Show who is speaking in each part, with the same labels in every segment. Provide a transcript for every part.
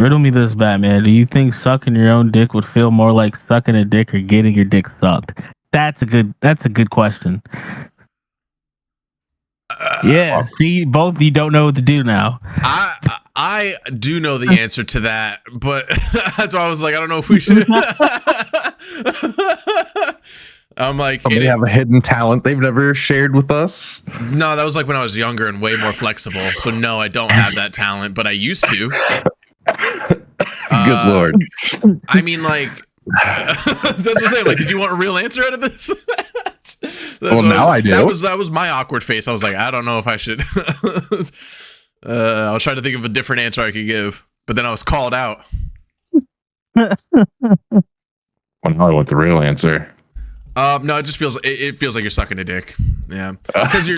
Speaker 1: Riddle me this, Batman. Do you think sucking your own dick would feel more like sucking a dick or getting your dick sucked? That's a good question. Yeah, see, both of you don't know what to do now.
Speaker 2: I do know the answer to that, but that's why I was like, I don't know if we should. I'm like,
Speaker 3: they have a hidden talent they've never shared with us.
Speaker 2: No, that was like when I was younger and way more flexible. So no, I don't have that talent, but I used to.
Speaker 3: Good Lord.
Speaker 2: I mean, like, that's what I'm saying. Like, did you want a real answer out of this?
Speaker 3: Well, now I do.
Speaker 2: That was my awkward face. I was like, I don't know if I should. I was trying to think of a different answer I could give, but then I was called out.
Speaker 3: Well, now I want the real answer.
Speaker 2: No, it just feels like you're sucking a dick. Yeah, because you're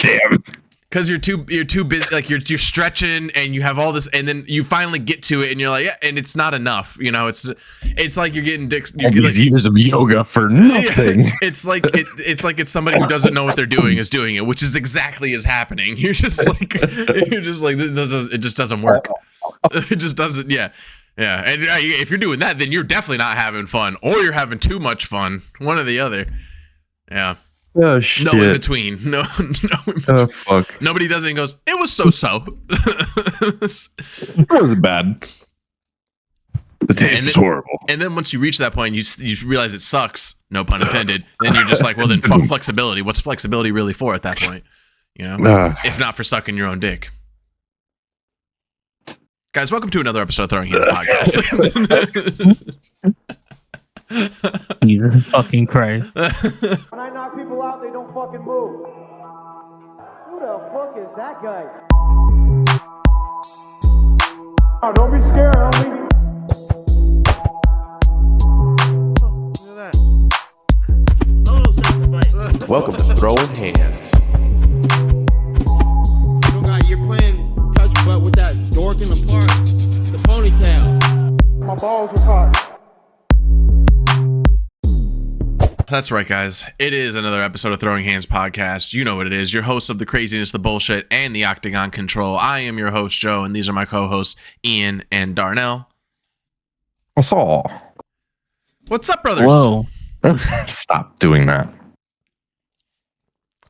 Speaker 2: too busy. Like you're stretching and you have all this, and then you finally get to it, and you're like, yeah, and it's not enough. You know, it's like you're getting dicks.
Speaker 3: All these years of yoga for nothing.
Speaker 2: Yeah, it's like it's somebody who doesn't know what they're doing is doing it, which is exactly is happening. You're just like it just doesn't work. It just doesn't. Yeah. Yeah, and if you're doing that, then you're definitely not having fun, or you're having too much fun. One or the other. Yeah.
Speaker 3: Oh shit.
Speaker 2: No in between. No. In between.
Speaker 3: Oh fuck.
Speaker 2: Nobody does it and goes, it was so.
Speaker 3: It wasn't bad. The taste was horrible.
Speaker 2: And then once you reach that point, you realize it sucks. No pun intended. Then you're just like, well, then fuck flexibility. What's flexibility really for at that point? You know, if not for sucking your own dick. Guys, welcome to another episode of Throwing Hands Podcast.
Speaker 1: Jesus fucking Christ.
Speaker 4: When I knock people out, they don't fucking move. Who the fuck is that guy? Oh, don't be scared, homie.
Speaker 5: Welcome to Throwing Hands.
Speaker 6: You're playing touch butt with that dork in the park, the ponytail.
Speaker 4: My balls are hot.
Speaker 2: That's right, guys. It is another episode of Throwing Hands Podcast. You know what it is. Your host of the craziness, the bullshit, and the Octagon control. I am your host, Joe, and these are my co-hosts, Ian and Darnell.
Speaker 3: What's all?
Speaker 2: What's up, brothers?
Speaker 1: Whoa.
Speaker 3: Stop doing that.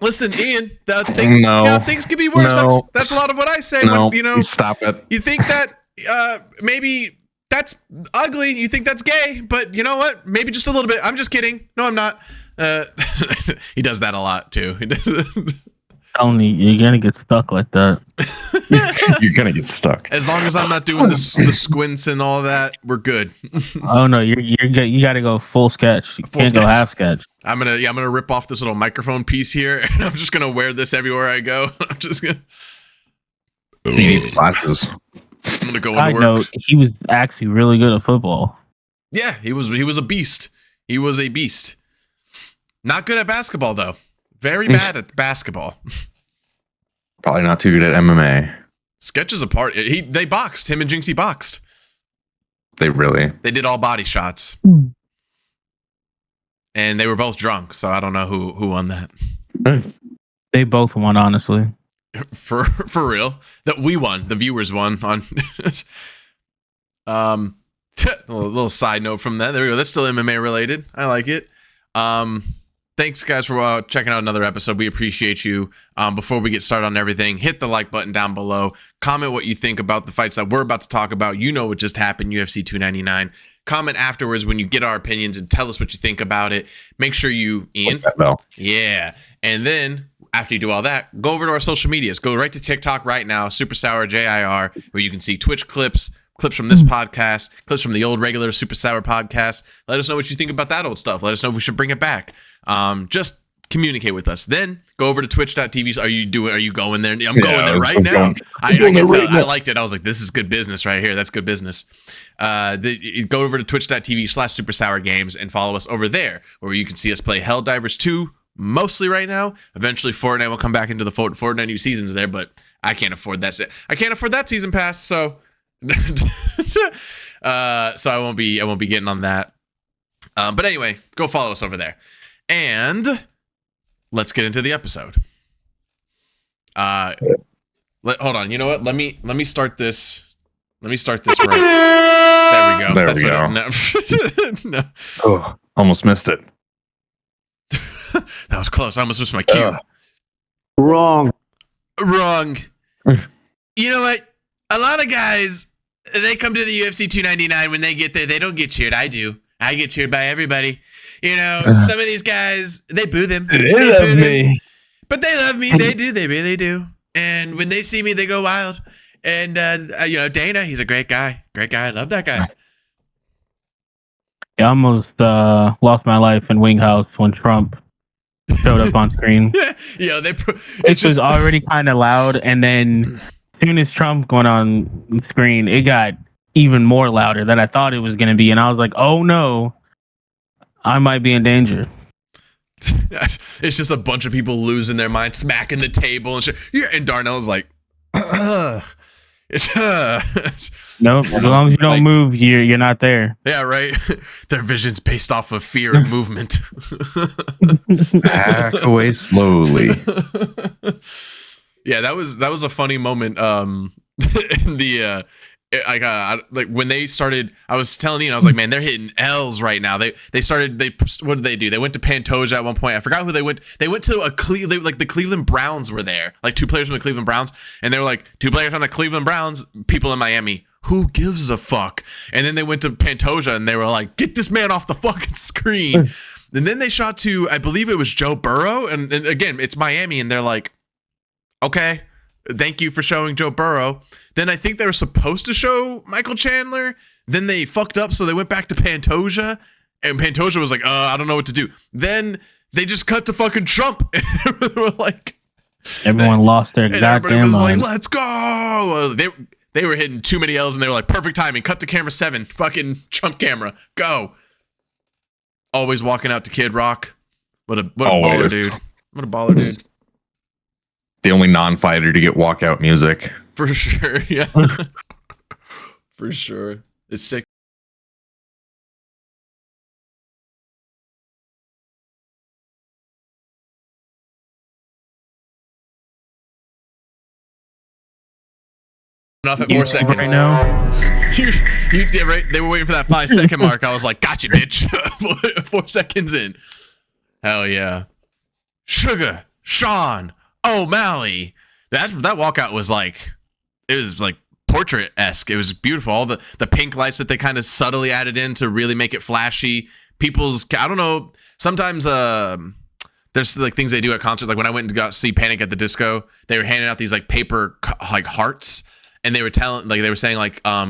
Speaker 2: Listen, Ian, things could be worse.
Speaker 3: No.
Speaker 2: That's a lot of what I say.
Speaker 3: No,
Speaker 2: when,
Speaker 3: stop it.
Speaker 2: You think that maybe that's ugly. You think that's gay, but you know what? Maybe just a little bit. I'm just kidding. No, I'm not. He does that a lot too.
Speaker 1: Only you're gonna get stuck like that.
Speaker 3: You're gonna get stuck.
Speaker 2: As long as I'm not doing the squints and all that, we're good.
Speaker 1: Oh no, you gotta go full sketch. You can't go half sketch.
Speaker 2: I'm gonna rip off this little microphone piece here, and I'm just gonna wear this everywhere I go. I'm just gonna.
Speaker 3: You need glasses.
Speaker 2: I'm gonna go
Speaker 1: I
Speaker 2: into
Speaker 1: know
Speaker 2: work.
Speaker 1: he was actually really good at football.
Speaker 2: Yeah, he was a beast. He was a beast. Not good at basketball though. Very bad at basketball.
Speaker 3: Probably not too good at MMA.
Speaker 2: Sketches apart. They boxed. Him and Jinxie boxed.
Speaker 3: They
Speaker 2: did all body shots. And they were both drunk, so I don't know who won that.
Speaker 1: They both won, honestly.
Speaker 2: For real. That we won. The viewers won on a little side note from that. There we go. That's still MMA related. I like it. Thanks, guys, for checking out another episode. We appreciate you. Before we get started on everything, hit the like button down below. Comment what you think about the fights that we're about to talk about. You know what just happened, UFC 299. Comment afterwards when you get our opinions and tell us what you think about it. Make sure you, Ian. Yeah. And then after you do all that, go over to our social medias. Go right to TikTok right now, Super Sour JIR, where you can see Twitch clips from this podcast, clips from the old regular Super Sour podcast. Let us know what you think about that old stuff. Let us know if we should bring it back. Just communicate with us. Then go over to twitch.tv. Are you going there? I'm going there right now. I liked it. I was like, this is good business right here. That's good business. Go over to twitch.tv/Super Sour Games and follow us over there, where you can see us play Helldivers 2 mostly right now. Eventually Fortnite will come back into the Fortnite new seasons there, but I can't afford that. I can't afford that season pass, so so I won't be getting on that. But anyway, go follow us over there. And let's get into the episode. Hold on. You know what? Let me start this. Let me start this right. There we go.
Speaker 3: There
Speaker 2: That's
Speaker 3: we
Speaker 2: what
Speaker 3: go.
Speaker 2: no.
Speaker 3: Oh, almost missed it.
Speaker 2: That was close. I almost missed my cue.
Speaker 5: Wrong.
Speaker 2: Wrong. You know what? A lot of guys, they come to the UFC 299 when they get there. They don't get cheered. I do. I get cheered by everybody. You know, some of these guys, they boo them. They love me. But they love me. They do. They really do. And when they see me, they go wild. And, you know, Dana, he's a great guy. Great guy. I love that guy.
Speaker 1: I almost lost my life in Wing House when Trump showed up on screen.
Speaker 2: Yo,
Speaker 1: It was already kind of loud, and then as soon as Trump went on screen, it got even more louder than I thought it was going to be, and I was like, "Oh no, I might be in danger."
Speaker 2: It's just a bunch of people losing their mind, smacking the table and shit. Yeah, and Darnell's like,
Speaker 1: Nope. As long as you don't move, you're not there.
Speaker 2: Yeah, right. Their vision's based off of fear and movement.
Speaker 3: Back away slowly.
Speaker 2: Yeah, that was a funny moment. In the like when they started, I was telling Ian, I was like, man, they're hitting L's right now. What did they do? They went to Pantoja at one point. I forgot who they went. They went to like the Cleveland Browns were there, like 2 players from the Cleveland Browns, and they were like 2 players from the Cleveland Browns, people in Miami. Who gives a fuck? And then they went to Pantoja and they were like, get this man off the fucking screen. And then they shot to, I believe it was Joe Burrow, and again, it's Miami, and they're like, okay, thank you for showing Joe Burrow. Then I think they were supposed to show Michael Chandler. Then they fucked up, so they went back to Pantoja. And Pantoja was like, I don't know what to do. Then they just cut to fucking Trump. And they were like...
Speaker 1: Everyone lost their goddamn
Speaker 2: everybody was
Speaker 1: mind.
Speaker 2: like, let's go! They were hitting too many L's, and they were like, perfect timing. Cut to camera 7. Fucking Trump camera. Go. Always walking out to Kid Rock. What a baller dude. What a baller dude.
Speaker 3: The only non-fighter to get walkout music.
Speaker 2: For sure, yeah. For sure. It's sick. Off at 4 seconds.
Speaker 1: Right now.
Speaker 2: You did right. They were waiting for that 5-second mark. I was like, gotcha, bitch. 4 seconds in. Hell yeah. Suga, Sean, O'Malley. That walkout was like, it was like portrait-esque. It was beautiful. All the pink lights that they kind of subtly added in to really make it flashy. I don't know, sometimes there's like things they do at concerts. Like when I went and got see Panic at the Disco, they were handing out these like paper like hearts, and they were saying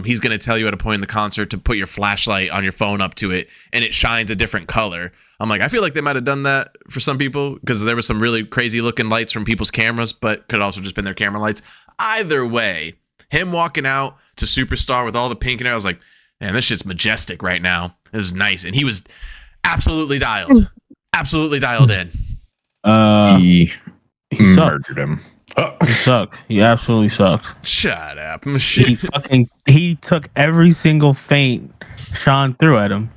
Speaker 2: he's gonna tell you at a point in the concert to put your flashlight on your phone up to it, and it shines a different color. I'm like, I feel like they might have done that for some people because there was some really crazy looking lights from people's cameras, but could also just been their camera lights. Either way, him walking out to Superstar with all the pink in it, I was like, man, this shit's majestic right now. It was nice, and he was absolutely dialed in.
Speaker 3: He murdered him.
Speaker 1: He sucked. He absolutely sucked.
Speaker 2: Shut up.
Speaker 1: He took every single feint Sean threw at him.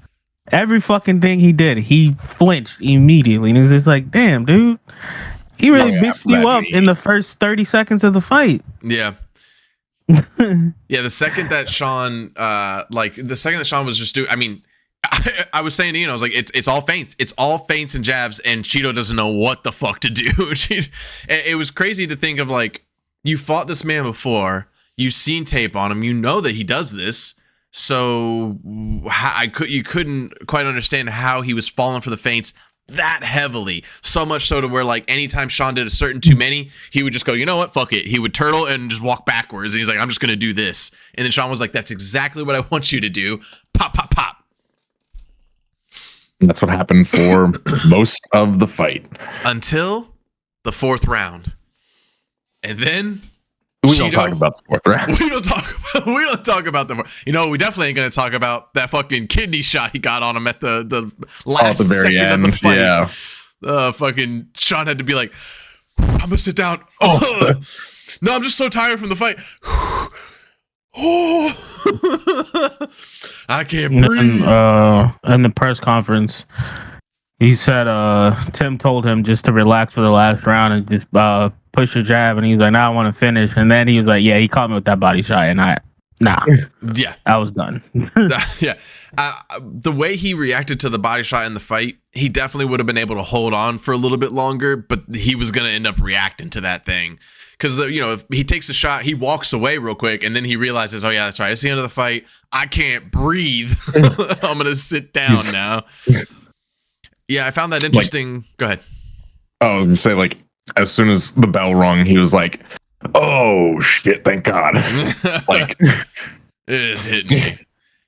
Speaker 1: Every fucking thing he did, he flinched immediately. And it was just like, damn, dude. He really bitched you up in the first 30 seconds of the fight.
Speaker 2: Yeah. Yeah, the second that Sean was just doing, I mean, I was saying to you, I was like, it's all feints. It's all feints and jabs, and Cheeto doesn't know what the fuck to do. It was crazy to think of, like, you fought this man before, you've seen tape on him, you know that he does this, so you couldn't quite understand how he was falling for the feints that heavily. So much so to where, like, anytime Sean did a certain too many, he would just go, you know what, fuck it. He would turtle and just walk backwards, and he's like, I'm just gonna do this. And then Sean was like, that's exactly what I want you to do. Pop, pop, pop.
Speaker 3: That's what happened for most of the fight.
Speaker 2: Until the 4th round. And then
Speaker 3: we don't talk about the 4th round.
Speaker 2: We don't talk about the, you know, we definitely ain't gonna talk about that fucking kidney shot he got on him at the last
Speaker 3: at the very
Speaker 2: second
Speaker 3: end.
Speaker 2: of the fight.
Speaker 3: Yeah.
Speaker 2: Fucking Sean had to be like, I'm gonna sit down. Oh no, I'm just so tired from the fight. I can't breathe.
Speaker 1: In the press conference, he said Tim told him just to relax for the last round and just push a jab, and he's like, now I want to finish. And then he was like, yeah, he caught me with that body shot, and I Nah,
Speaker 2: Yeah.
Speaker 1: I was done.
Speaker 2: Yeah. The way he reacted to the body shot in the fight, he definitely would have been able to hold on for a little bit longer, but he was going to end up reacting to that thing. Because, if he takes a shot, he walks away real quick, and then he realizes, oh, yeah, that's right. It's the end of the fight. I can't breathe. I'm going to sit down now. Yeah, I found that interesting. Go ahead.
Speaker 3: I was going to say, like, as soon as the bell rung, he was like, oh, shit, thank God. Like,
Speaker 2: it's hitting me.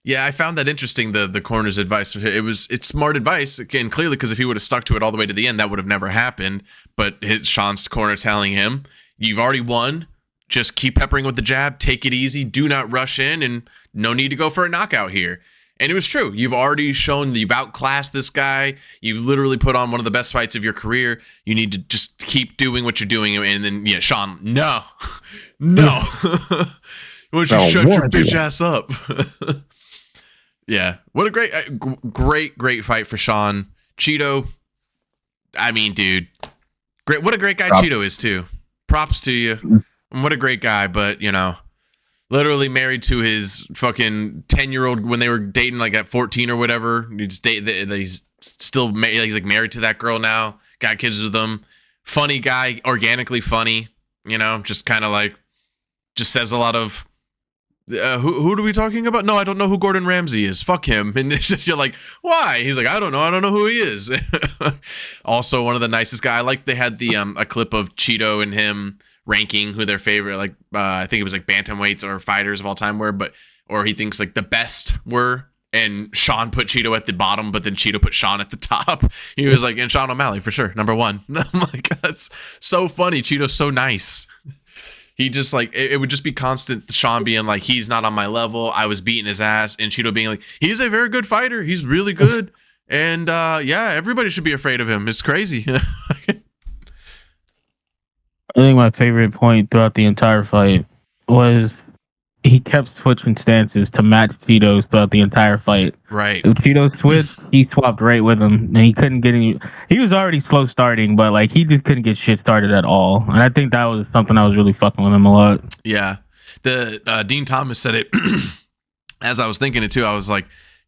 Speaker 2: Yeah, I found that interesting, the corner's advice. It's smart advice, again, clearly, because if he would have stuck to it all the way to the end, that would have never happened. But Sean's corner telling him, you've already won. Just keep peppering with the jab. Take it easy. Do not rush in, and no need to go for a knockout here. And it was true. You've already shown that you've outclassed this guy. You literally put on one of the best fights of your career. You need to just keep doing what you're doing. And then, Sean, no. Why don't you shut your bitch ass up? Yeah. What a great fight for Sean. Cheeto, I mean, dude. Great. What a great guy Cheeto is, too. Props to you. What a great guy, but, literally married to his fucking 10-year-old when they were dating, like at 14 or whatever. He's still he's like married to that girl now. Got kids with them. Funny guy, organically funny. Just kind of like, just says a lot of. Who are we talking about? No, I don't know who Gordon Ramsay is. Fuck him. And it's just, you're like, why? He's like, I don't know who he is. Also, one of the nicest guys. I like they had the a clip of Cheeto and him ranking who their favorite, like I think it was like bantamweights or fighters of all time were, or he thinks like the best were, and Sean put Cheeto at the bottom, but then Cheeto put Sean at the top. He was like, and Sean O'Malley for sure, number one. I'm like, that's so funny. Cheeto's so nice. He just like it would just be constant Sean being like, he's not on my level. I was beating his ass, and Cheeto being like, he's a very good fighter. He's really good, and yeah, everybody should be afraid of him. It's crazy.
Speaker 1: I think my favorite point throughout the entire fight was he kept switching stances to match Cheeto's throughout the entire fight.
Speaker 2: Right.
Speaker 1: If Cheeto switched, he swapped right with him, and he couldn't get any. He was already slow starting, but like he just couldn't get shit started at all. And I think that was something I was really fucking with him a lot.
Speaker 2: Yeah. The Dean Thomas said it as I was thinking it too. I was like,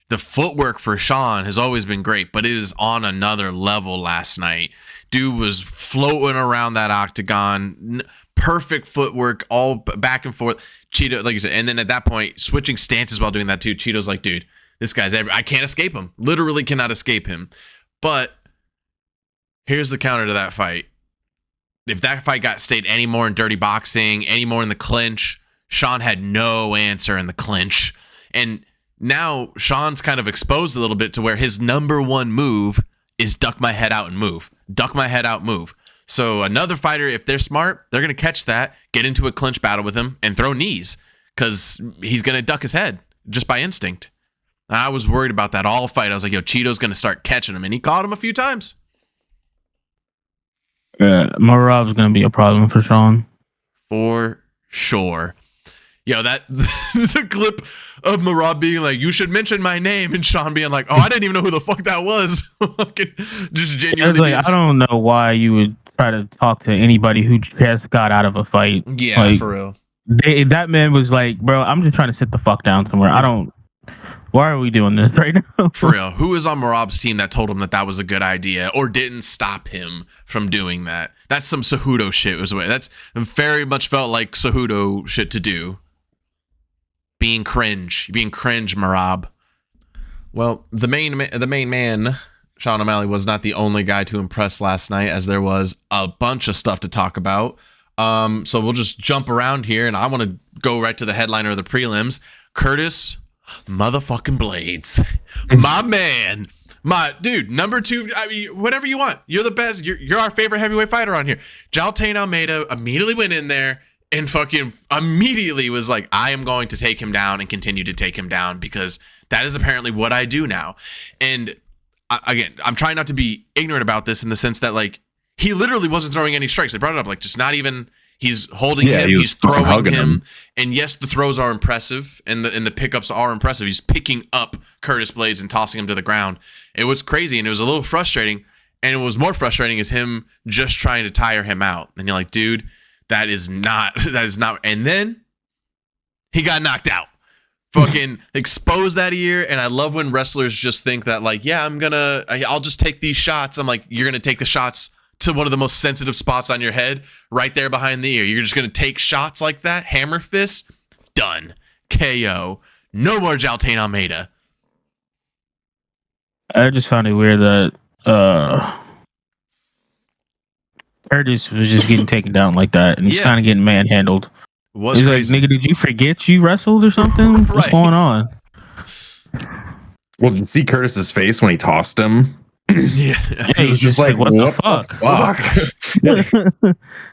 Speaker 2: the footwork for Sean has always been great, but it is on another level last night. Dude was floating around that octagon, perfect footwork, all back and forth. Cheeto, like you said, and then at that point, switching stances while doing that too. Cheeto's like, dude, this guy's I can't escape him. Literally cannot escape him. But here's the counter to that fight. If that fight got stayed any more in dirty boxing, any more in the clinch, Sean had no answer in the clinch. And now Sean's kind of exposed a little bit to where his number one move is duck my head out and move. Duck my head out, move. So another fighter, if they're smart, they're going to catch that, get into a clinch battle with him, and throw knees because he's going to duck his head just by instinct. I was worried about that all fight. I was like, yo, Cheeto's going to start catching him, and he caught him a few times.
Speaker 1: Yeah, Marab's going to be a problem for Sean.
Speaker 2: For sure. Yo, that the clip of Marab being like, you should mention my name, and Sean being like, oh, I didn't even know who the fuck that was. Just genuinely.
Speaker 1: I don't know why you would try to talk to anybody who just got out of a fight.
Speaker 2: Yeah, like, for real.
Speaker 1: That man was like, bro, I'm just trying to sit the fuck down somewhere. Why are we doing this right now?
Speaker 2: For real. Who was on Marab's team that told him that was a good idea or didn't stop him from doing that? That's some Cejudo shit. That's very much felt like Cejudo shit to do. Being cringe, Marab. Well, the main man, Sean O'Malley, was not the only guy to impress last night, as there was a bunch of stuff to talk about. So we'll just jump around here, and I want to go right to the headliner of the prelims. Curtis motherfucking Blades. My man. My dude, number 2. I mean, whatever you want. You're the best. You're our favorite heavyweight fighter on here. Jailton Almeida immediately went in there and fucking immediately was like, I am going to take him down and continue to take him down because that is apparently what I do now. And again, I'm trying not to be ignorant about this in the sense that like he literally wasn't throwing any strikes. They brought it up like just not even. He's holding him. He's throwing him. And yes, the throws are impressive and the pickups are impressive. He's picking up Curtis Blades and tossing him to the ground. It was crazy and it was a little frustrating. And it was more frustrating is him just trying to tire him out. And you're like, dude, that is not. And then he got knocked out. fucking expose that ear. And I love when wrestlers just think that, like, yeah, I'll just take these shots. I'm like, you're gonna take the shots to one of the most sensitive spots on your head, right there behind the ear. You're just gonna take shots like that, hammer fist, done, KO. No more Jaltain Almeida.
Speaker 1: I just found it weird that Curtis was just getting taken down like that, and he's kind of getting manhandled.
Speaker 2: Was
Speaker 1: he's
Speaker 2: crazy.
Speaker 1: like, nigga, did you forget you wrestled or something?
Speaker 2: Right.
Speaker 1: What's going on?
Speaker 3: Well, did you see Curtis's face when he tossed him?
Speaker 2: Yeah,
Speaker 1: he was just like, what the fuck?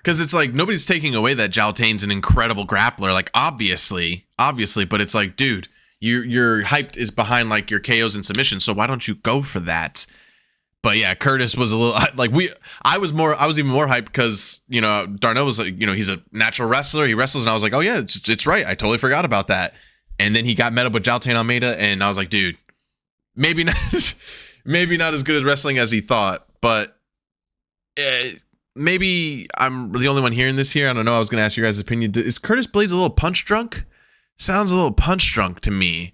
Speaker 2: Because it's like nobody's taking away that Jaltain's an incredible grappler, like obviously, but it's like, dude, your hyped is behind like your KOs and submissions, so why don't you go for that? But yeah, Curtis was a little like I was even more hyped because, you know, Darnell was like, you know, he's a natural wrestler, he wrestles, and I was like, oh yeah, it's right, I totally forgot about that. And then he got met up with Jaltain Almeida, and I was like, dude, maybe not as good as wrestling as he thought, but maybe I'm the only one hearing this here. I don't know. I was going to ask you guys' opinion. Is Curtis Blades a little punch drunk? Sounds a little punch drunk to me.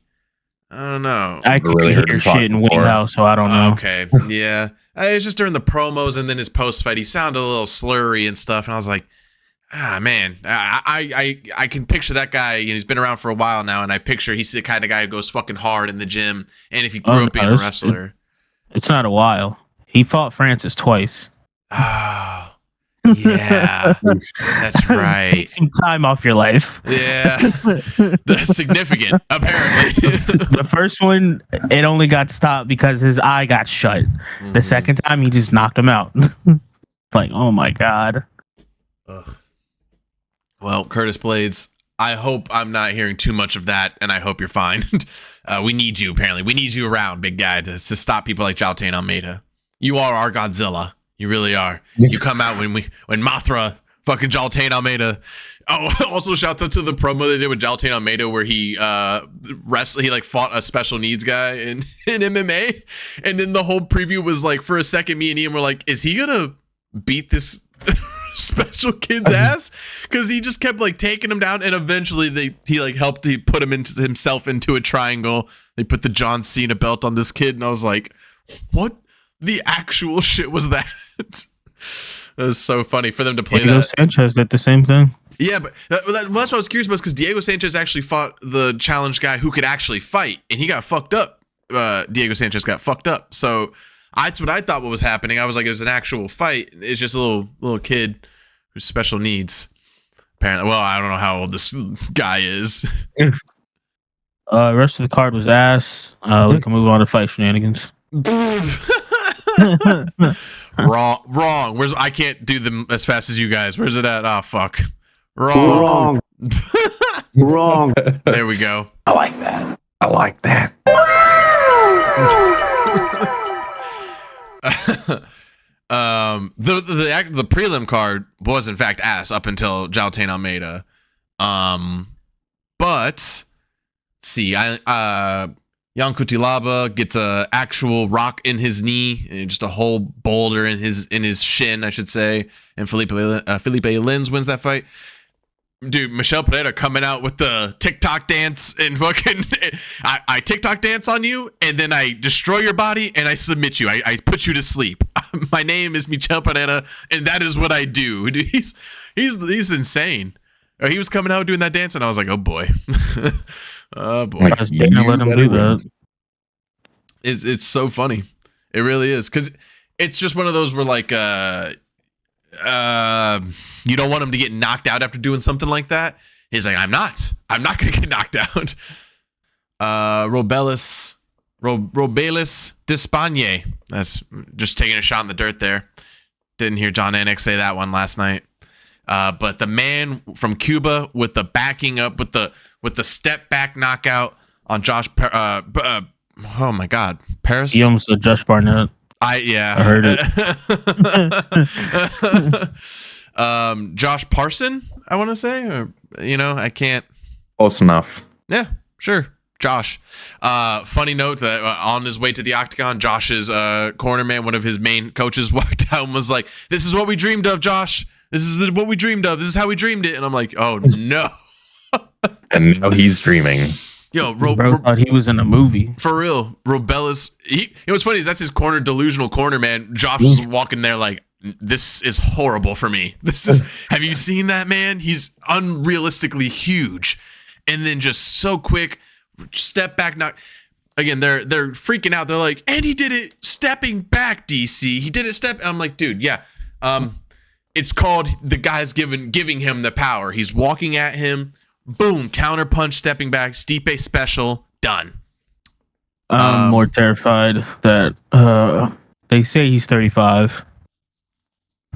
Speaker 2: I don't know.
Speaker 1: I could really hear shit in Winghouse, so I don't know.
Speaker 2: Okay, yeah. It's just during the promos and then his post-fight, he sounded a little slurry and stuff, and I was like, man, I can picture that guy. You know, he's been around for a while now, and I picture he's the kind of guy who goes fucking hard in the gym, and if he grew up being a wrestler.
Speaker 1: It's not a while. He fought Francis twice.
Speaker 2: Oh, yeah, that's right.
Speaker 1: Take some time off your life.
Speaker 2: Yeah, that's significant, apparently.
Speaker 1: The first one, it only got stopped because his eye got shut. The second time, he just knocked him out. Like, oh my God.
Speaker 2: Ugh. Well, Curtis Blades, I hope I'm not hearing too much of that, and I hope you're fine. We need you, apparently. We need you around, big guy, to stop people like Jaltain Almeida. You are our Godzilla. You really are. You come out when Mothra, fucking Jaltain Almeida. Oh, also shout out to the promo they did with Jaltain Almeida where he wrestled. He like fought a special needs guy in MMA, and then the whole preview was like, for a second, me and Ian were like, is he gonna beat this special kid's ass? Because he just kept like taking him down, and eventually he like helped put himself into a triangle. They put the John Cena belt on this kid, and I was like, what the actual shit was that? It was so funny for them to play
Speaker 1: Diego
Speaker 2: that.
Speaker 1: Sanchez did the same thing.
Speaker 2: Yeah, but that's what I was curious about, because Diego Sanchez actually fought the challenge guy who could actually fight, and he got fucked up. Diego Sanchez got fucked up. So that's what I thought what was happening. I was like, it was an actual fight. It's just a little kid who's special needs. Apparently, well, I don't know how old this guy is.
Speaker 1: Rest of the card was ass. We can move on to fight shenanigans.
Speaker 2: Wrong. I can't do them as fast as you guys. Where's it at? Oh, fuck. Wrong. There we go.
Speaker 3: I like that.
Speaker 2: The prelim card was in fact ass up until Jaltain Almeida. But let's see, Jan Kutilaba gets a actual rock in his knee, and just a whole boulder in his shin, I should say. And Felipe Lins wins that fight. Dude, Michel Pereira coming out with the TikTok dance and fucking I TikTok dance on you, and then I destroy your body and I submit you. I put you to sleep. My name is Michel Pereira, and that is what I do. Dude, he's insane. He was coming out doing that dance, and I was like, oh boy. Oh boy.
Speaker 1: I was gonna let him do that.
Speaker 2: It's so funny. It really is, because it's just one of those where like you don't want him to get knocked out after doing something like that. He's like, I'm not gonna get knocked out. Robelis d'Espagne. That's just taking a shot in the dirt there. Didn't hear John Anik say that one last night. But the man from Cuba with the backing up with the step back knockout on Josh. Oh my God, Paris.
Speaker 1: He almost said Josh Barnett. I heard
Speaker 2: it. Josh Parson, I want to say, or, I can't.
Speaker 3: Close enough.
Speaker 2: Yeah, sure. Josh. Funny note that on his way to the Octagon, Josh's corner man, one of his main coaches, walked out and was like, "This is what we dreamed of, Josh. This is what we dreamed of. This is how we dreamed it." And I'm like, oh no.
Speaker 3: And now he's dreaming.
Speaker 2: Yo,
Speaker 1: Bro thought he was in a movie.
Speaker 2: for real, Robella's. You know what's funny is that's his corner, delusional corner, man. Josh was walking there like, this is horrible for me. This is. Have you seen that man? He's unrealistically huge, and then just so quick, step back, knock. Again, they're freaking out. They're like, and he did it stepping back, DC. He did it step. I'm like, dude, yeah. It's called the guy's giving him the power. He's walking at him. Boom, counter punch, stepping back, Stipe special, done.
Speaker 1: I'm more terrified that they say he's 35,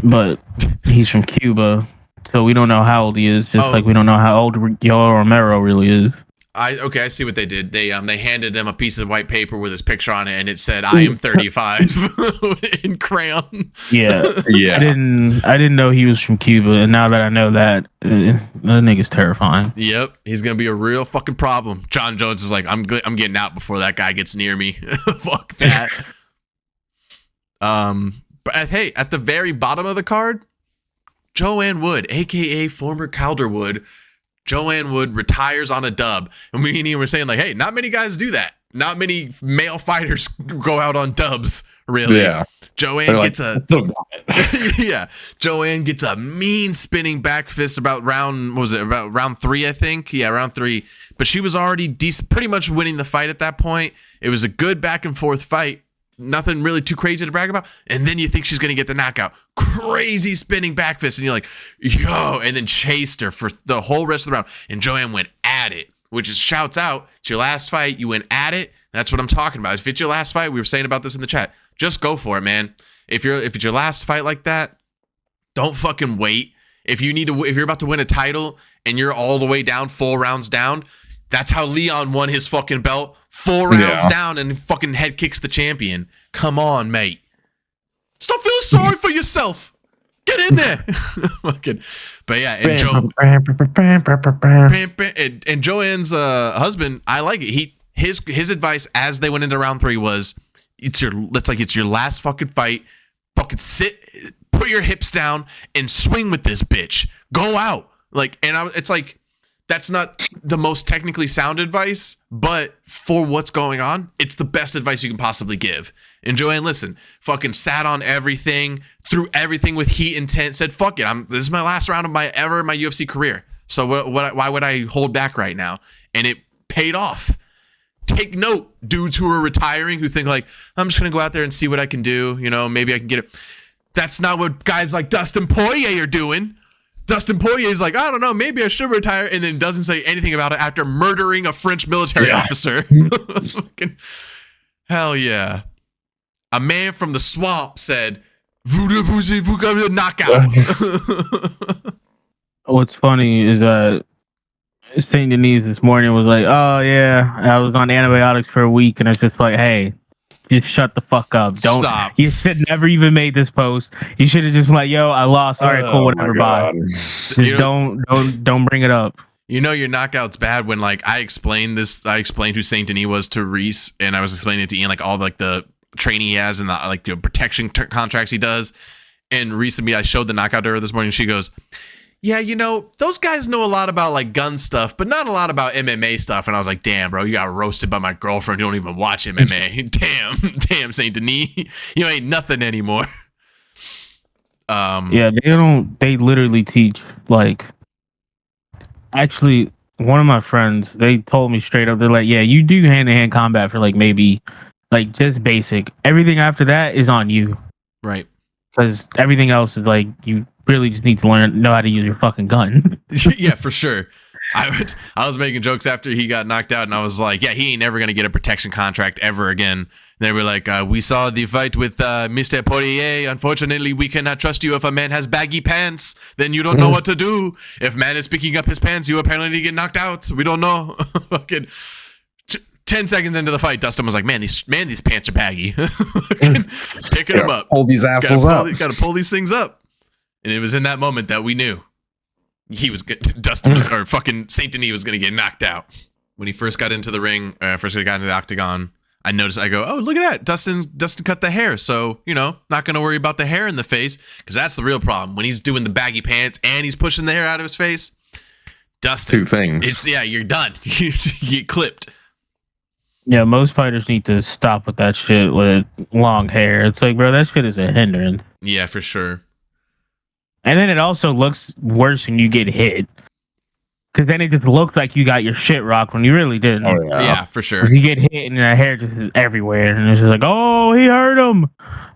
Speaker 1: but he's from Cuba, so we don't know how old he is. Just like we don't know how old Yoel Romero really is.
Speaker 2: I see what they did. They handed him a piece of white paper with his picture on it, and it said, "I am 35" in crayon.
Speaker 1: Yeah. I didn't know he was from Cuba, and now that I know that nigga's terrifying.
Speaker 2: Yep, he's gonna be a real fucking problem. John Jones is like, I'm getting out before that guy gets near me. Fuck that. But hey, at the very bottom of the card, Joanne Wood, aka former Calderwood. Joanne Wood retires on a dub. And me and Ian were saying, like, hey, not many guys do that. Not many male fighters go out on dubs, really. Yeah. Joanne gets Joanne gets a mean spinning back fist about round 3, I think. Yeah, round 3. But she was already pretty much winning the fight at that point. It was a good back and forth fight. Nothing really too crazy to brag about. And then you think she's going to get the knockout. Crazy spinning back fist. And you're like, yo. And then chased her for the whole rest of the round. And Joanne went at it, which is shouts out. It's your last fight. You went at it. That's what I'm talking about. If it's your last fight, we were saying about this in the chat. Just go for it, man. If it's your last fight like that, don't fucking wait. If you're about to win a title and you're all the way down, 4 rounds down, that's how Leon won his fucking belt. 4 rounds down and fucking head kicks the champion. Come on, mate. Stop feeling sorry for yourself. Get in there. Fucking. But yeah, and Joanne's husband, I like it. His advice as they went into round 3 was, it's your last fucking fight. Fucking sit, put your hips down, and swing with this bitch. Go out. It's like. That's not the most technically sound advice, but for what's going on, it's the best advice you can possibly give. And Joanne, listen, fucking sat on everything, threw everything with heat intent, said, fuck it, this is my last round of my UFC career. So why would I hold back right now? And it paid off. Take note, dudes who are retiring, who think like, I'm just going to go out there and see what I can do. You know, maybe I can get it. That's not what guys like Dustin Poirier are doing. Dustin Poirier is like, I don't know, maybe I should retire, and then doesn't say anything about it after murdering a French military officer. Hell yeah. A man from the swamp said, vous got a knockout.
Speaker 1: What's funny is that St. Denis this morning was like, oh yeah, I was on antibiotics for a week, and it's just like, hey, just shut the fuck up. Don't stop. You should never even made this post. You should have just been like, yo, I lost. All right, cool, whatever, bye. Just don't bring it up.
Speaker 2: You know your knockout's bad when like I explained who Saint Denis was to Reese, and I was explaining it to Ian, like all like the training he has and the protection contracts he does. And Reese and me, I showed the knockout to her this morning. And she goes, yeah, you know, those guys know a lot about like gun stuff, but not a lot about MMA stuff. And I was like, damn, bro, you got roasted by my girlfriend. You don't even watch MMA. damn, Saint Denis, you ain't nothing anymore.
Speaker 1: Yeah, they literally teach like, actually, one of my friends, they told me straight up, they're like, yeah, you do hand-to-hand combat for like maybe like just basic. Everything after that is on you.
Speaker 2: Right.
Speaker 1: Because everything else is like, you really just need to know how to use your fucking gun.
Speaker 2: Yeah, for sure. I was making jokes after he got knocked out, and I was like, yeah, he ain't never going to get a protection contract ever again. They were like, we saw the fight with Mr. Poirier. Unfortunately, we cannot trust you if a man has baggy pants. Then you don't know what to do. If man is picking up his pants, you apparently get knocked out. We don't know. Fucking 10 seconds into the fight, Dustin was like, man, these pants are baggy. Picking them up.
Speaker 3: Pull these assholes up.
Speaker 2: Got to pull these things up. And it was in that moment that we knew Dustin was, or fucking Saint Denis was going to get knocked out. When he first got into the ring, first got into the Octagon, I noticed, I go, oh, look at that. Dustin cut the hair. So, you know, not going to worry about the hair in the face, because that's the real problem. When he's doing the baggy pants and he's pushing the hair out of his face, Dustin.
Speaker 3: Two things.
Speaker 2: You're done. You get clipped.
Speaker 1: Yeah, most fighters need to stop with that shit with long hair. It's like, bro, that shit is a hindrance.
Speaker 2: Yeah, for sure.
Speaker 1: And then it also looks worse when you get hit. Because then it just looks like you got your shit rocked when you really didn't.
Speaker 3: Oh yeah.
Speaker 2: Yeah, for sure.
Speaker 1: You get hit and the hair just is everywhere. And it's just like, oh, he hurt him.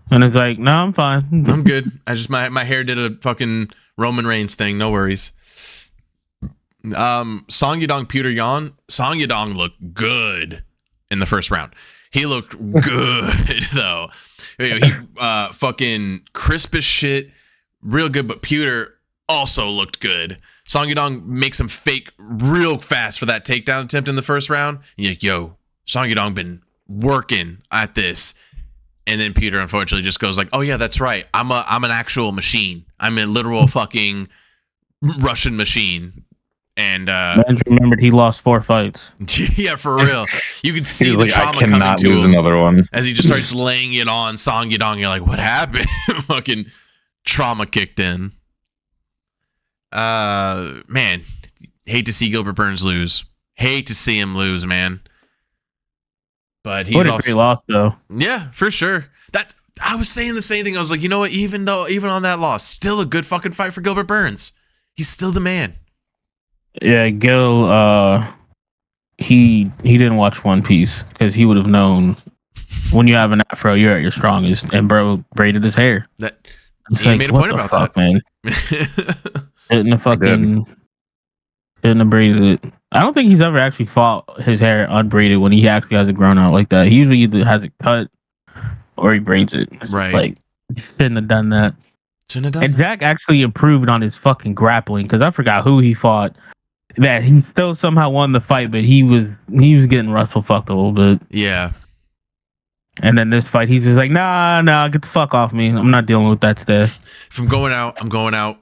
Speaker 1: And it's like, no, I'm fine.
Speaker 2: I'm good. I just my hair did a fucking Roman Reigns thing. No worries. Song Yadong Peter Yan. Song Yadong looked good in the first round. He looked good though. He fucking crisp as shit, real good. But Pewter also looked good. Song Yadong makes him fake real fast for that takedown attempt in the first round. And you're like, yo, Song Yadong been working at this. And then Peter unfortunately just goes like, oh yeah, that's right. I'm an actual machine. I'm a literal fucking Russian machine. And
Speaker 1: Man remembered he lost 4 fights.
Speaker 2: yeah, for real. You can see
Speaker 3: He's
Speaker 2: the
Speaker 3: like,
Speaker 2: trauma
Speaker 3: I cannot
Speaker 2: coming to
Speaker 3: lose
Speaker 2: him
Speaker 3: another one.
Speaker 2: as he just starts laying it on Song Yadong. You're like, what happened? Fucking trauma kicked in. Man, hate to see Gilbert Burns lose. Hate to see him lose, man. But he's also
Speaker 1: lost though.
Speaker 2: yeah, for sure. That I was saying the same thing. I was like, you know what? Even on that loss, still a good fucking fight for Gilbert Burns. He's still the man.
Speaker 1: Yeah, Gil. He didn't watch One Piece because he would have known when you have an afro, you're at your strongest. And bro braided his hair.
Speaker 2: That
Speaker 1: It's
Speaker 2: he made a
Speaker 1: what
Speaker 2: point
Speaker 1: the
Speaker 2: about
Speaker 1: fuck,
Speaker 2: that,
Speaker 1: man. Shouldn't have braided it. I don't think he's ever actually fought his hair unbraided when he actually has it grown out like that. He usually either has it cut or he braids it. It's
Speaker 2: Right.
Speaker 1: Like, shouldn't have done that.
Speaker 2: Shouldn't have done
Speaker 1: And
Speaker 2: that.
Speaker 1: Zach actually improved on his fucking grappling because I forgot who he fought. That he still somehow won the fight, but he was getting Russell fucked a little bit.
Speaker 2: Yeah.
Speaker 1: And then this fight, he's just like, nah, get the fuck off me. I'm not dealing with that today.
Speaker 2: If I'm going out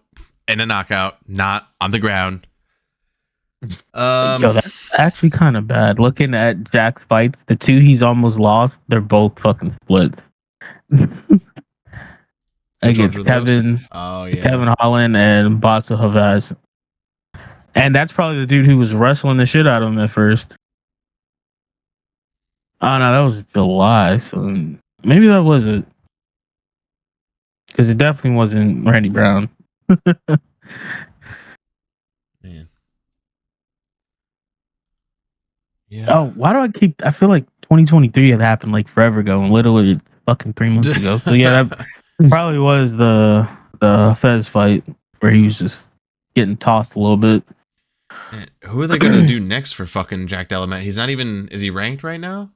Speaker 2: in a knockout, not on the ground.
Speaker 1: Yo, that's actually kind of bad. Looking at Jack's fights, the 2 he's almost lost, they're both fucking splits. Against
Speaker 2: were those?
Speaker 1: Kevin
Speaker 2: Oh yeah.
Speaker 1: Kevin Holland and Batsa Havaz. And that's probably the dude who was wrestling the shit out of him at first. Oh no, that was July. So maybe that was it. Because it definitely wasn't Randy Brown.
Speaker 2: Man. Yeah.
Speaker 1: Oh, why do I feel like 2023 had happened like forever ago and literally fucking 3 months ago. So yeah, that probably was the Fez fight where he was just getting tossed a little bit.
Speaker 2: Man, who are they gonna do next for fucking Jack Delamet? He's not even. Is he ranked right now?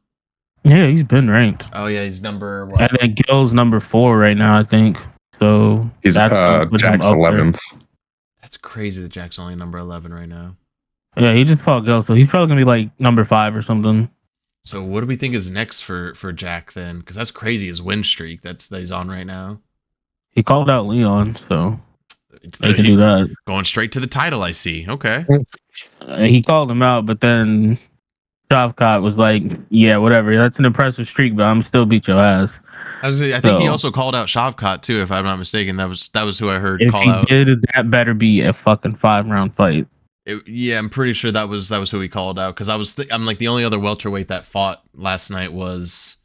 Speaker 1: Yeah, he's been ranked.
Speaker 2: Oh yeah, he's number what?
Speaker 1: And then Gil's number 4 right now, I think. So
Speaker 3: He's
Speaker 1: gonna put him
Speaker 3: Jack's
Speaker 1: up there.
Speaker 3: 11th.
Speaker 2: That's crazy that Jack's only number 11 right now.
Speaker 1: Yeah, he just fought Gil, so he's probably gonna be like number 5 or something.
Speaker 2: So what do we think is next for Jack then? Because that's crazy. His win streak that he's on right now.
Speaker 1: He called out Leon, so
Speaker 2: It's
Speaker 1: they can do that.
Speaker 2: going straight to the title. I see. Okay.
Speaker 1: He called him out, but then Shavkat was like, "Yeah, whatever. That's an impressive streak, but I'm still beat your ass."
Speaker 2: I think he
Speaker 1: So-
Speaker 2: also called out Shavkat too, if I'm not mistaken. That was who I heard
Speaker 1: If
Speaker 2: call
Speaker 1: he
Speaker 2: out.
Speaker 1: did, that better be a fucking 5-round fight.
Speaker 2: Yeah, I'm pretty sure that was who he called out because I'm like the only other welterweight that fought last night was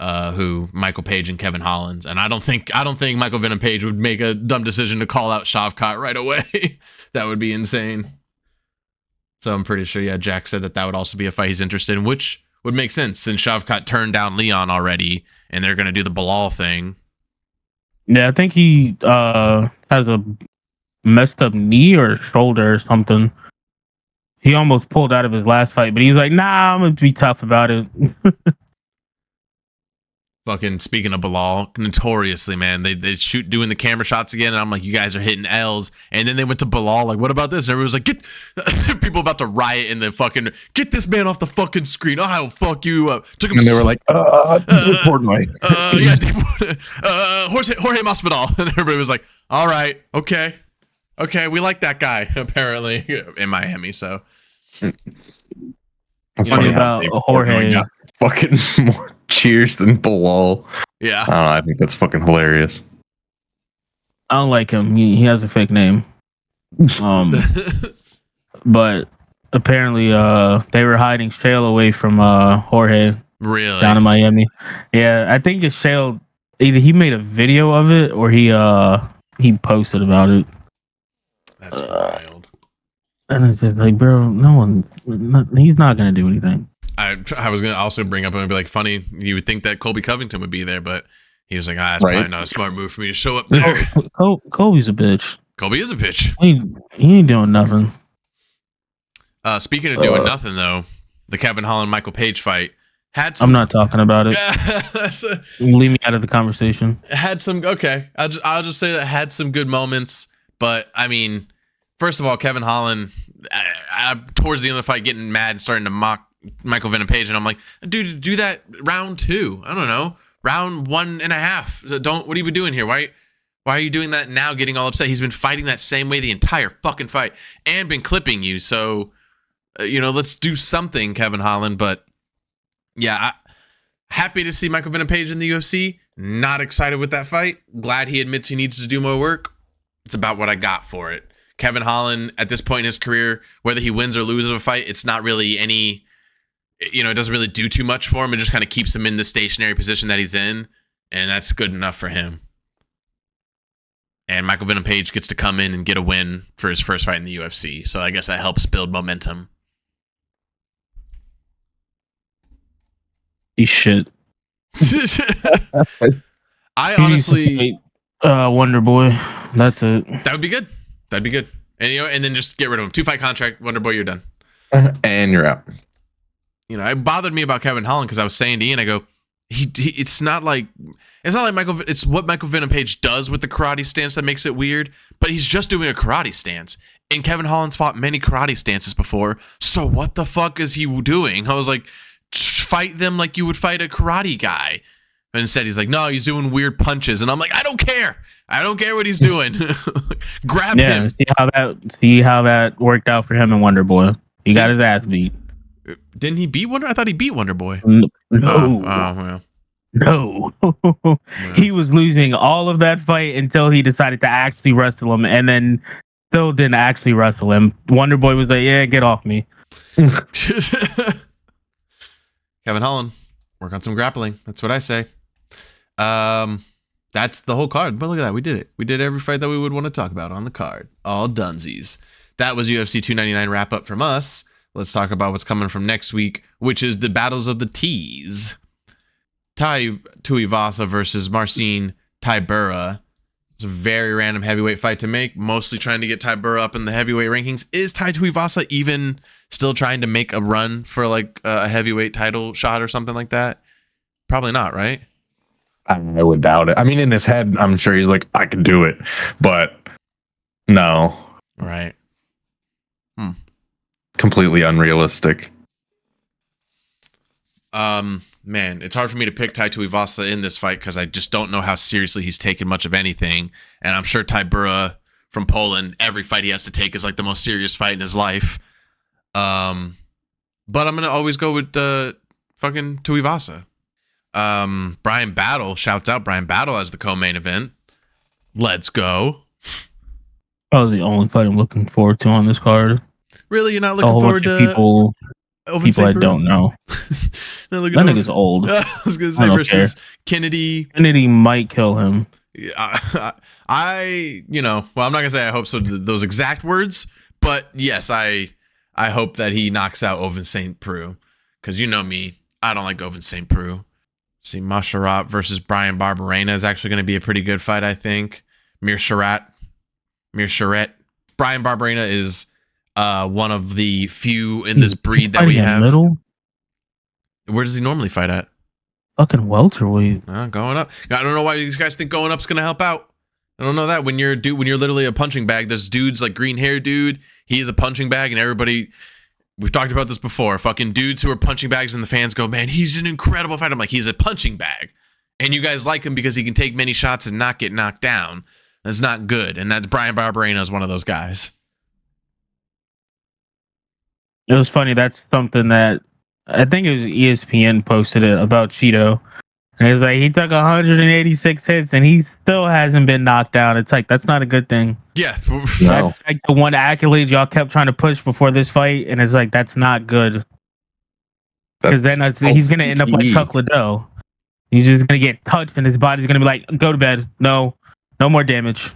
Speaker 2: who Michael Page and Kevin Holland, and I don't think Michael Venom Page would make a dumb decision to call out Shavkat right away. That would be insane. So I'm pretty sure, yeah, Jack said that would also be a fight he's interested in, which would make sense since Shavkat turned down Leon already, and they're gonna do the Bilal thing.
Speaker 1: Yeah, I think he has a messed up knee or shoulder or something. He almost pulled out of his last fight, but he's like, "Nah, I'm gonna be tough about it."
Speaker 2: Fucking speaking of Bilal, notoriously, man, they shoot doing the camera shots again, and I'm like, you guys are hitting L's. And then they went to Bilal, like, what about this? And everyone was like, get people about to riot in the fucking get this man off the fucking screen. I'll fuck you up. Took him
Speaker 3: And they were like, report me.
Speaker 2: yeah, Jorge Masvidal. And everybody was like, all right, okay, we like that guy apparently in Miami. So
Speaker 3: That's
Speaker 1: Funny
Speaker 3: funny how
Speaker 1: about
Speaker 3: they
Speaker 1: Jorge.
Speaker 3: got fucking more cheers than Bilal.
Speaker 2: yeah.
Speaker 3: I don't know. I think that's fucking hilarious.
Speaker 1: I don't like him. He has a fake name. but apparently they were hiding Shale away from Jorge
Speaker 2: Really?
Speaker 1: down in Miami. Yeah, I think it's Shale. Either he made a video of it or he posted about it.
Speaker 2: That's wild.
Speaker 1: And it's just like, bro, he's not gonna do anything.
Speaker 2: I was gonna also bring up and be like, funny, you would think that Colby Covington would be there, but he was like, it's
Speaker 3: Right.
Speaker 2: probably not a smart move for me to show up there.
Speaker 1: Colby's a bitch.
Speaker 2: Colby is a bitch.
Speaker 1: He ain't doing nothing.
Speaker 2: Speaking of doing nothing though, the Kevin Holland Michael Page fight had some.
Speaker 1: I'm not talking about it. Leave me out of the conversation.
Speaker 2: Had some okay. I'll just say that had some good moments, but I mean, first of all, Kevin Holland towards the end of the fight getting mad and starting to mock Michael Venom Page, and I'm like, dude, do that round 2. I don't know, round 1.5. What are you doing here? Why are you doing that now? Getting all upset. He's been fighting that same way the entire fucking fight and been clipping you. So, let's do something, Kevin Holland. But yeah, happy to see Michael Venom Page in the UFC. Not excited with that fight. Glad he admits he needs to do more work. It's about what I got for it. Kevin Holland, at this point in his career, whether he wins or loses a fight, it's not really any, it doesn't really do too much for him. It just kind of keeps him in the stationary position that he's in, and that's good enough for him. And Michael Venom Page gets to come in and get a win for his first fight in the UFC, so I guess that helps build momentum.
Speaker 1: He's shit.
Speaker 2: I honestly...
Speaker 1: Wonder Boy. That's it.
Speaker 2: That would be good. That'd be good. And and then just get rid of him. 2-fight contract, Wonder Boy, you're done.
Speaker 3: And you're out.
Speaker 2: It bothered me about Kevin Holland because I was saying to Ian, I go, it's not like Michael. It's what Michael Venom Page does with the karate stance that makes it weird. But he's just doing a karate stance, and Kevin Holland's fought many karate stances before. So what the fuck is he doing? I was like, fight them like you would fight a karate guy. But instead, he's like, no, he's doing weird punches, and I'm like, I don't care. I don't care what he's doing. Grab him.
Speaker 1: See how that worked out for him and Wonder Boy. He got his ass beat.
Speaker 2: Didn't he beat Wonder? I thought he beat Wonder Boy.
Speaker 1: No.
Speaker 2: Well.
Speaker 1: No. He was losing all of that fight until he decided to actually wrestle him, and then still didn't actually wrestle him. Wonder Boy was like, yeah, get off me.
Speaker 2: Kevin Holland, work on some grappling. That's what I say. That's the whole card. But look at that. We did it. We did every fight that we would want to talk about on the card. All dunsies. That was UFC 299 wrap up from us. Let's talk about what's coming from next week, which is the battles of the T's. Tai Tuivasa versus Marcin Tybura. It's a very random heavyweight fight to make, mostly trying to get Tybura up in the heavyweight rankings. Is Tai Tuivasa even still trying to make a run for like a heavyweight title shot or something like that? Probably not, right?
Speaker 3: I would doubt it. I mean, in his head, I'm sure he's like, I could do it, but no.
Speaker 2: Right.
Speaker 3: Completely unrealistic.
Speaker 2: Man, it's hard for me to pick Tai Tuivasa in this fight because I just don't know how seriously he's taken much of anything. And I'm sure Tybura from Poland, every fight he has to take is like the most serious fight in his life. But I'm going to always go with fucking Tuivasa. Brian Battle, shouts out Brian Battle as the co-main event. Let's go.
Speaker 1: Probably the only fight I'm looking forward to on this card.
Speaker 2: Really? You're not looking forward to
Speaker 1: people I don't know.
Speaker 2: That
Speaker 1: nigga's old.
Speaker 2: I was going to say versus Kennedy.
Speaker 1: Kennedy might kill him.
Speaker 2: I'm not going to say I hope so, those exact words, but yes, I hope that he knocks out Ovince St. Preux, because you know me, I don't like Ovince St. Preux. See, Masharat versus Brian Barberena is actually going to be a pretty good fight, I think. Meerschaert. Brian Barberena is one of the few in this breed that we have.
Speaker 1: Middle?
Speaker 2: Where does he normally fight at?
Speaker 1: Fucking welterweight.
Speaker 2: Going up. I don't know why these guys think going up's going to help out. I don't know that. When you're literally a punching bag, there's dudes like green hair dude. He's a punching bag, and everybody. We've talked about this before. Fucking dudes who are punching bags, and the fans go, man, he's an incredible fighter. I'm like, he's a punching bag. And you guys like him because he can take many shots and not get knocked down. That's not good. And that's Brian Barberena is one of those guys.
Speaker 1: It was funny. That's something that I think it was ESPN posted it about Cheeto. And it's like he took 186 hits and he still hasn't been knocked out. It's like that's not a good thing.
Speaker 2: Yeah.
Speaker 3: No.
Speaker 1: That's like the one accolade y'all kept trying to push before this fight, and it's like that's not good. Because then he's gonna end up like Chuck Liddell. He's just gonna get touched, and his body's gonna be like, "Go to bed. No more damage."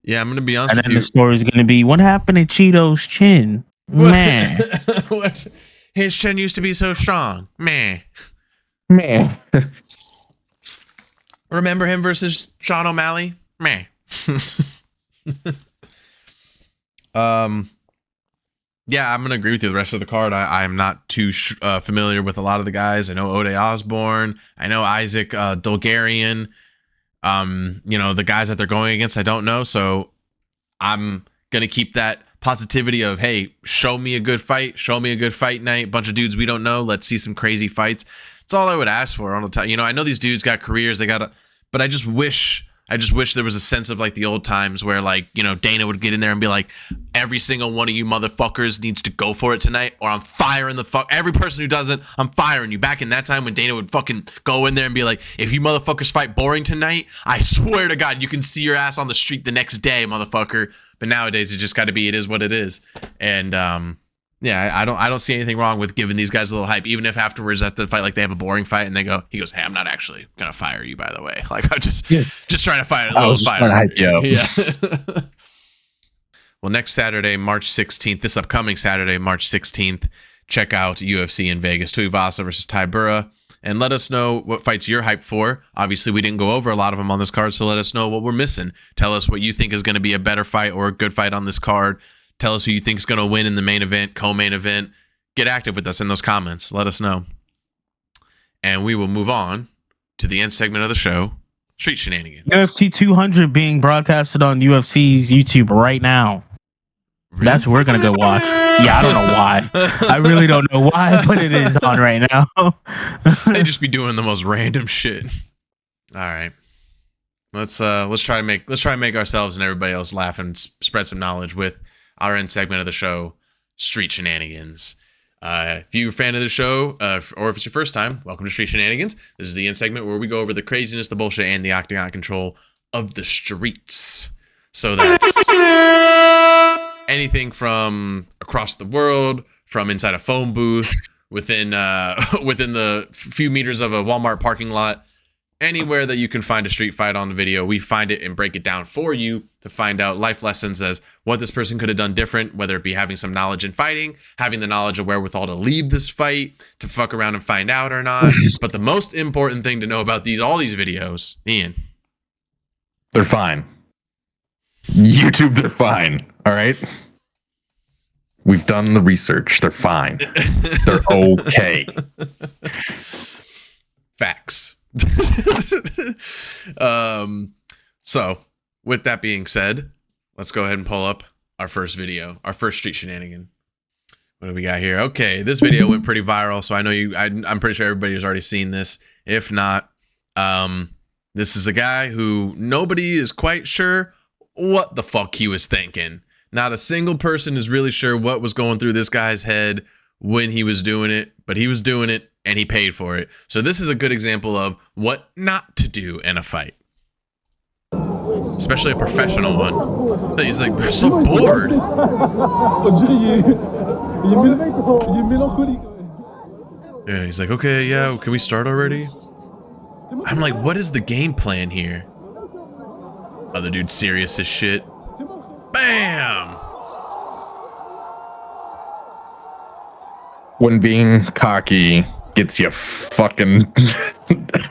Speaker 2: Yeah, I'm gonna be honest
Speaker 1: And
Speaker 2: with
Speaker 1: then
Speaker 2: you.
Speaker 1: the story's gonna be, "What happened to Cheeto's chin?" Man,
Speaker 2: What? His chin used to be so strong. Man. Remember him versus Sean O'Malley? Man. Yeah, I'm gonna agree with you. The rest of the card, I'm not too familiar with a lot of the guys. I know Ode Osborne. I know Isaac Dulgarian. The guys that they're going against, I don't know. So I'm gonna keep that positivity of, hey, show me a good fight. Show me a good fight night. Bunch of dudes we don't know. Let's see some crazy fights. That's all I would ask for on the time. I know these dudes got careers. But I just wish there was a sense of like the old times where like, Dana would get in there and be like, every single one of you motherfuckers needs to go for it tonight, or I'm firing every person who doesn't, I'm firing you. Back in that time when Dana would fucking go in there and be like, if you motherfuckers fight boring tonight, I swear to God, you can see your ass on the street the next day, motherfucker. But nowadays it just got to be, it is what it is. And, yeah, I don't see anything wrong with giving these guys a little hype, even if afterwards at the fight, like they have a boring fight and he goes, hey, I'm not actually gonna fire you, by the way. Like I'm just trying to fight a little fight.
Speaker 3: Hype you up.
Speaker 2: Yeah. Well, next Saturday, March 16th, this upcoming Saturday, March 16th, check out UFC in Vegas, Tuivasa versus Tybura, and let us know what fights you're hyped for. Obviously, we didn't go over a lot of them on this card, so let us know what we're missing. Tell us what you think is going to be a better fight or a good fight on this card. Tell us who you think is going to win in the main event, co-main event. Get active with us in those comments. Let us know. And we will move on to the end segment of the show, Street Shenanigans.
Speaker 1: UFC 200 being broadcasted on UFC's YouTube right now.
Speaker 2: Really?
Speaker 1: That's what we're going to go watch. Yeah, I don't know why. I really don't know why, but it is on right now.
Speaker 2: They just be doing the most random shit. All right. Let's try to make ourselves and everybody else laugh and spread some knowledge with our end segment of the show, Street Shenanigans. If you're a fan of the show, or if it's your first time, welcome to Street Shenanigans. This is the end segment where we go over the craziness, the bullshit, and the Octagon control of the streets. So that's anything from across the world, from inside a phone booth, within the few meters of a Walmart parking lot, anywhere that you can find a street fight on the video, we find it and break it down for you to find out life lessons as what this person could have done different, whether it be having some knowledge in fighting, having the knowledge of wherewithal to leave this fight, to fuck around and find out or not. But the most important thing to know about all these videos, Ian.
Speaker 3: They're fine. YouTube, they're fine. All right? We've done the research. They're fine. They're okay.
Speaker 2: Facts. So with that being said, let's go ahead and pull up our first video, our first street shenanigan. What do we got here? Okay, this video went pretty viral, so I know I'm pretty sure everybody has already seen this. If not, this is a guy who nobody is quite sure what the fuck he was thinking. Not a single person is really sure what was going through this guy's head when he was doing it, but he was doing it and he paid for it. So this is a good example of what not to do in a fight. Especially a professional one. He's like, they're so bored. Yeah, he's like, okay, yeah, can we start already? I'm like, what is the game plan here? Other dude serious as shit. Bam!
Speaker 3: When being cocky gets you fucking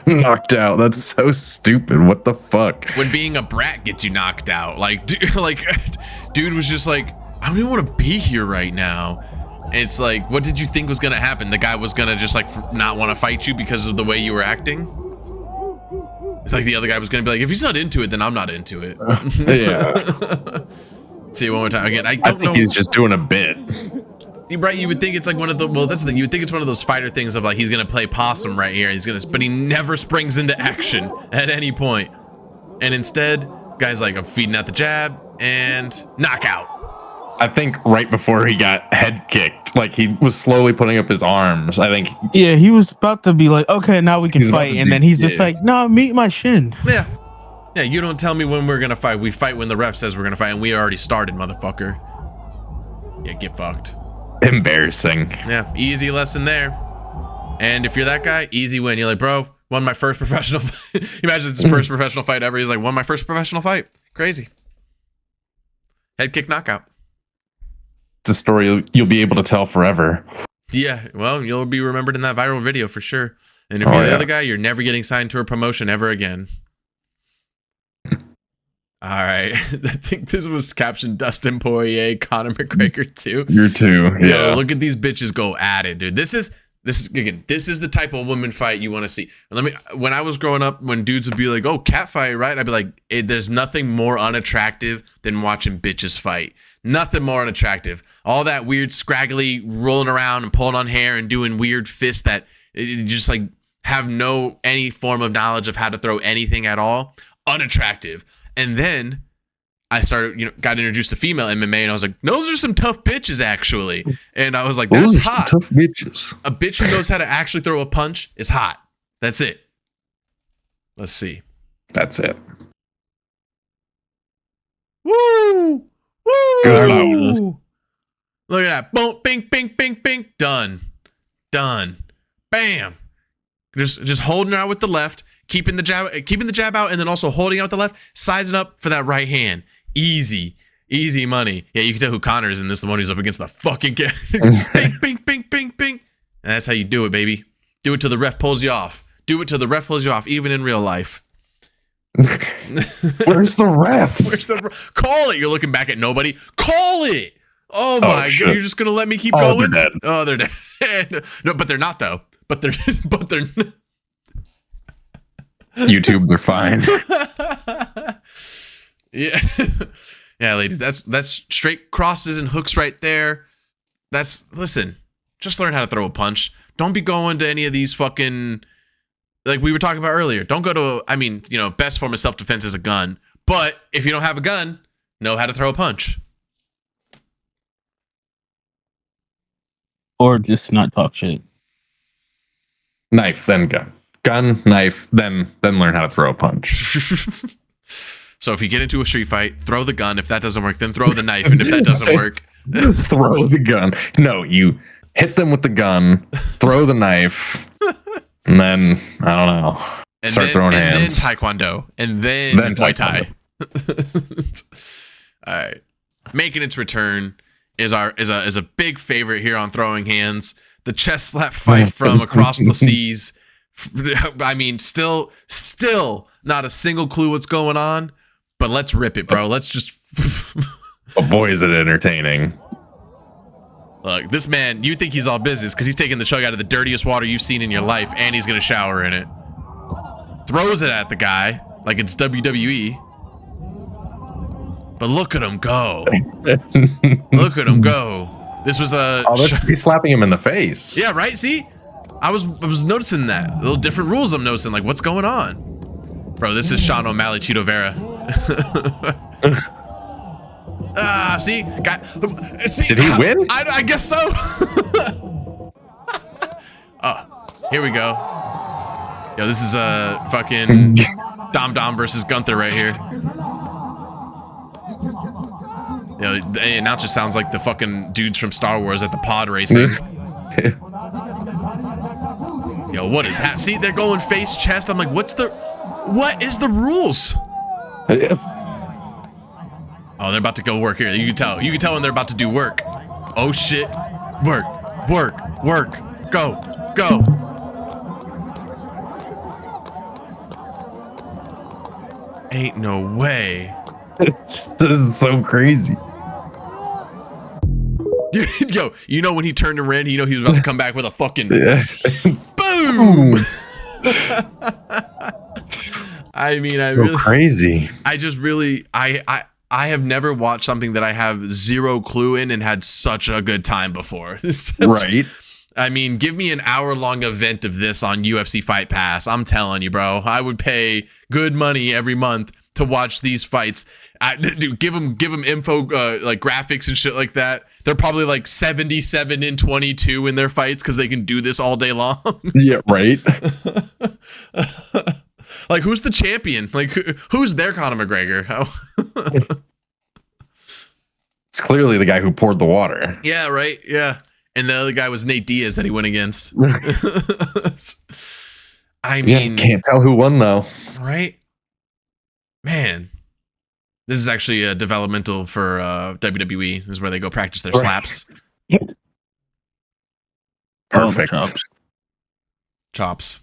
Speaker 3: knocked out. That's so stupid. What the fuck?
Speaker 2: When being a brat gets you knocked out. Like, dude was just like, I don't even want to be here right now. And it's like, what did you think was going to happen? The guy was going to just like not want to fight you because of the way you were acting? It's like the other guy was going to be like, if he's not into it, then I'm not into it.
Speaker 3: Yeah.
Speaker 2: See it one more time. Again, I
Speaker 3: think he's just doing a bit.
Speaker 2: Right, you would think it's like one of the, well, that's the thing, you would think it's one of those fighter things of like, he's gonna play possum right here, but he never springs into action at any point. And instead, guy's like, I'm feeding out the jab, and knockout.
Speaker 3: I think right before he got head kicked, like he was slowly putting up his arms. I think.
Speaker 1: Yeah, he was about to be like, okay, now we can
Speaker 3: He's about
Speaker 1: fight,
Speaker 3: to
Speaker 1: and
Speaker 3: do-
Speaker 1: then he's just
Speaker 3: yeah.
Speaker 1: like, no, meet my shin.
Speaker 2: Yeah. Yeah, you don't tell me when we're gonna fight. We fight when the ref says we're gonna fight, and we already started, motherfucker. Yeah, get fucked.
Speaker 3: Embarrassing.
Speaker 2: Yeah, easy lesson there. And if you're that guy, easy win. You're like, bro, won my first professional fight. Imagine it's his first professional fight ever. He's like, won my first professional fight. Crazy. Head kick knockout.
Speaker 3: It's a story you'll be able to tell forever.
Speaker 2: Yeah, well, you'll be remembered in that viral video for sure. And if you're the other guy, you're never getting signed to a promotion ever again. All right. I think this was captioned Dustin Poirier, Conor McGregor 2.
Speaker 3: You're too. Yeah.
Speaker 2: Yo, look at these bitches go at it, dude. This is the type of woman fight you want to see. When I was growing up, when dudes would be like, "Oh, cat fight," right? I'd be like, "There's nothing more unattractive than watching bitches fight. Nothing more unattractive. All that weird, scraggly rolling around and pulling on hair and doing weird fists that just like have any form of knowledge of how to throw anything at all. Unattractive." And then I started, got introduced to female MMA, and I was like, those are some tough bitches, actually. And I was like, that's hot.
Speaker 3: Tough bitches.
Speaker 2: A bitch who knows how to actually throw a punch is hot. That's it. Let's see.
Speaker 3: That's it.
Speaker 2: Woo! Woo!
Speaker 3: Good.
Speaker 2: Look at that. Boom, bing, bing, bing, bing. Done. Bam. Just holding out with the left. Keeping the jab out, and then also holding out the left, sizing up for that right hand. Easy money. Yeah, you can tell who Conor is in this. The one who's up against the fucking guy. Bing, bing, bing, bing, bing. And that's how you do it, baby. Do it till the ref pulls you off. Even in real life.
Speaker 3: Where's the ref?
Speaker 2: Call it. You're looking back at nobody. Call it. Oh my god,
Speaker 3: shit.
Speaker 2: you're just gonna let me keep going?
Speaker 3: They're dead.
Speaker 2: Oh, they're dead. No, but they're not though. But they're
Speaker 3: YouTube, they're fine.
Speaker 2: Yeah, ladies, that's straight crosses and hooks right there. Listen, just learn how to throw a punch. Don't be going to any of these fucking, like we were talking about earlier. Don't go to, best form of self-defense is a gun. But if you don't have a gun, know how to throw a punch.
Speaker 1: Or just not talk shit.
Speaker 3: Knife, then gun. Gun, knife, then learn how to throw a punch.
Speaker 2: So if you get into a street fight, throw the gun. If that doesn't work, then throw the knife. And if that doesn't work,
Speaker 3: throw the gun. No, you hit them with the gun, throw the knife, and then I don't know. Start throwing hands.
Speaker 2: And then Taekwondo. And then Muay Thai. All right. Making its return is a big favorite here on Throwing Hands. The chest slap fight from across the seas. I mean, still not a single clue what's going on, but let's rip it, bro. Let's just.
Speaker 3: Oh boy, is it entertaining.
Speaker 2: Look, this man, you think he's all business because he's taking the chug out of the dirtiest water you've seen in your life, and he's going to shower in it. Throws it at the guy like it's WWE. But look at him go. Look at him go. This was a.
Speaker 3: He's slapping him in the face.
Speaker 2: Yeah, right? See? I was noticing that. Little different rules I'm noticing. Like, what's going on? Bro, this is Sean O'Malley, Cheeto Vera. See?
Speaker 3: Did he win?
Speaker 2: I guess so. Oh, here we go. Yo, this is fucking Dom versus Gunther right here. Yo, the announcer sounds like the fucking dudes from Star Wars at the pod racing. Yo, what is happening? See, they're going face, chest. I'm like, what is the rules? Oh, they're about to go work here. You can tell when they're about to do work. Oh shit. Work. Go. Ain't no way.
Speaker 3: It's so crazy.
Speaker 2: Yo, when he turned and ran, he was about to come back with a fucking boom. I mean,
Speaker 3: crazy.
Speaker 2: I have never watched something that I have zero clue in and had such a good time before.
Speaker 3: Right.
Speaker 2: I mean, give me an hour-long event of this on UFC Fight Pass. I'm telling you, bro. I would pay good money every month to watch these fights. Dude, give them info, like graphics and shit like that. They're probably like 77-22 in their fights because they can do this all day long.
Speaker 3: Yeah, right.
Speaker 2: Like, who's the champion? Like, who's their Conor McGregor? How?
Speaker 3: It's clearly the guy who poured the water.
Speaker 2: Yeah, right. Yeah, and the other guy was Nate Diaz that he went against. I mean,
Speaker 3: can't tell who won though.
Speaker 2: Right, man. This is actually a developmental for WWE. This is where they go practice their slaps.
Speaker 3: Perfect.
Speaker 2: Chops.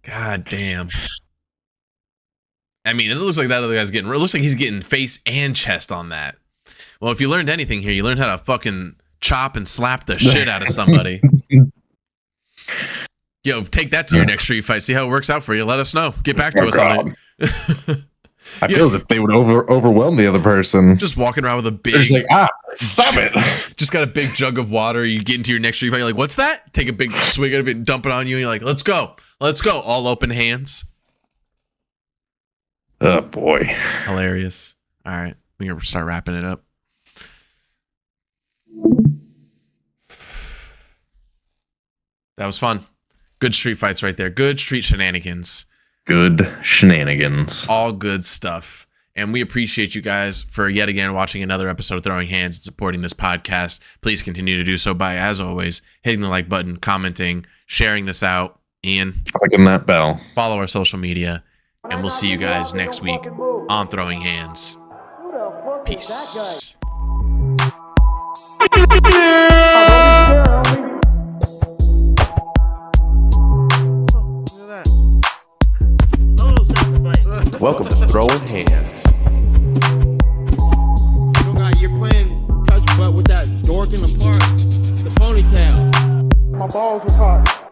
Speaker 2: God damn. I mean, it looks like that other guy's getting. It looks like he's getting face and chest on that. Well, if you learned anything here, you learned how to fucking chop and slap the shit out of somebody. Yo, take that to your next street fight. See how it works out for you. Let us know. Get back to us on it.
Speaker 3: I feel as if they would overwhelm the other person.
Speaker 2: Just walking around with a big.
Speaker 3: They're just like, stop it.
Speaker 2: Just got a big jug of water. You get into your next street fight. You're like, what's that? Take a big swig of it and dump it on you. And you're like, let's go. Let's go. All open hands.
Speaker 3: Oh, boy.
Speaker 2: Hilarious. All right. We're going to start wrapping it up. That was fun. Good street fights right there. Good street shenanigans.
Speaker 3: Good shenanigans.
Speaker 2: All good stuff. And we appreciate you guys for yet again watching another episode of Throwing Hands and supporting this podcast. Please continue to do so by, as always, hitting the like button, commenting, sharing this out. Ian,
Speaker 3: clicking that bell.
Speaker 2: Follow our social media. And we'll see you guys next week on Throwing Hands. Peace.
Speaker 7: Welcome to Throwing Hands.
Speaker 6: You're playing touch butt with that dork in the park, the ponytail.
Speaker 4: My balls was hot.